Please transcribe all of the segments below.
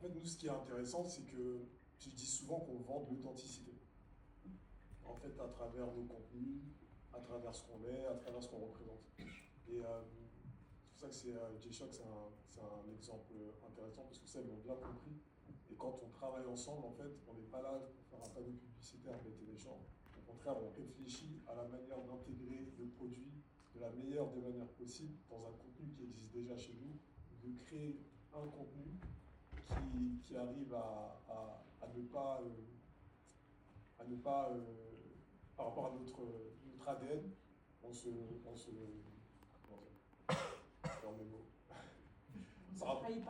fait, nous, ce qui est intéressant, c'est que je dis souvent qu'on vend de l'authenticité. En fait, à travers nos contenus, à travers ce qu'on est, à travers ce qu'on représente. Et c'est pour ça que G-Shock, c'est un exemple intéressant parce que ça, ils l'ont bien compris. Et quand on travaille ensemble, en fait, on n'est pas là pour faire un panneau publicitaire, mettre des gens. Au contraire, on réfléchit à la manière d'intégrer le produit de la meilleure des manières possibles dans un contenu qui existe déjà chez nous, de créer un contenu qui arrive à ne pas par rapport à notre ADN, on se comment dire, dans mes mots.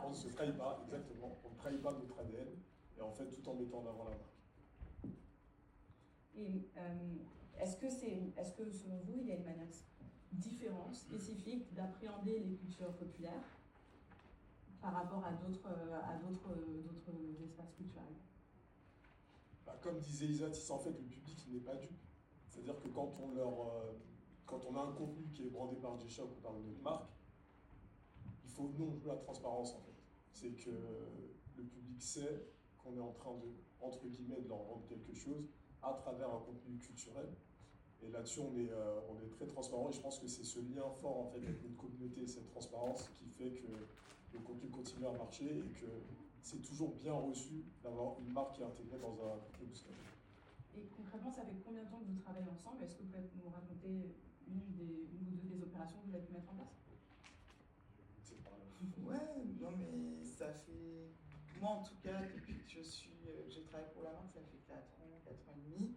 On ne se trahit pas, exactement. On ne trahit pas notre ADN, et en fait, tout en mettant en avant la marque. Et est-ce que selon vous, il y a une manière différente, spécifique d'appréhender les cultures populaires par rapport à d'autres espaces culturels? Comme disait Isatis, en fait, le public n'est pas dupe. C'est-à-dire que quand on a un contenu qui est brandé par G-Shock ou par notre marque, il faut nous on veut la transparence en fait. C'est que le public sait qu'on est en train de, entre guillemets, de leur vendre quelque chose à travers un contenu culturel. Et là-dessus, on est très transparent et je pense que c'est ce lien fort en fait avec notre communauté, cette transparence qui fait que le contenu continue à marcher et que c'est toujours bien reçu d'avoir une marque qui est intégrée dans un contenu Bouscapé. Et concrètement, ça fait combien de temps que vous travaillez ensemble? Est-ce que vous pouvez nous raconter une ou deux des opérations que vous avez pu mettre en place? Ouais, non mais ça fait... Moi en tout cas, depuis que je travaille pour la marque, ça fait 4 ans et demi.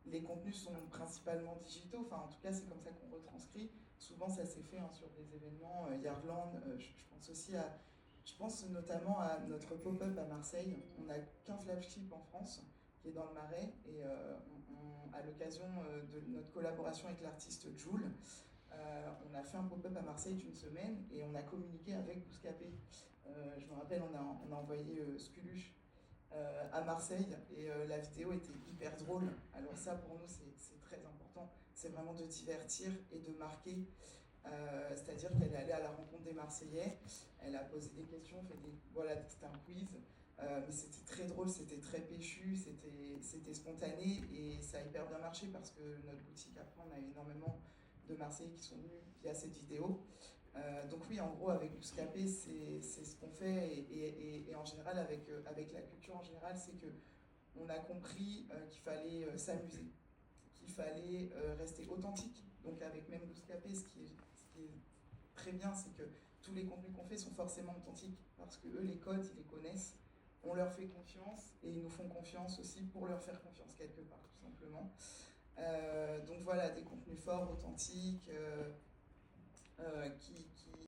Les contenus sont principalement digitaux, enfin en tout cas c'est comme ça qu'on retranscrit. Souvent ça s'est fait sur des événements, Yardland, je pense notamment à notre pop-up à Marseille. On n'a qu'un flagship en France qui est dans le Marais et à l'occasion de notre collaboration avec l'artiste Jul, on a fait un pop-up à Marseille d'une semaine et on a communiqué avec Bouscapé. Je me rappelle, on a envoyé Sculuche à Marseille et la vidéo était hyper drôle. Alors ça pour nous c'est très important, c'est vraiment de divertir et de marquer. C'est-à-dire qu'elle est allée à la rencontre des Marseillais, elle a posé des questions, voilà, c'était un quiz, mais c'était très drôle, c'était très péchu, c'était spontané et ça a hyper bien marché parce que notre boutique, après on a énormément de Marseillais qui sont venus via cette vidéo. Donc oui, en gros, avec Bouscapé, c'est ce qu'on fait et en général, avec la culture en général, c'est qu'on a compris qu'il fallait s'amuser, qu'il fallait rester authentique. Donc avec même Bouscapé, ce qui est très bien, c'est que tous les contenus qu'on fait sont forcément authentiques parce que eux, les codes, ils les connaissent. On leur fait confiance et ils nous font confiance aussi pour leur faire confiance quelque part, tout simplement. Donc voilà, des contenus forts, authentiques, qui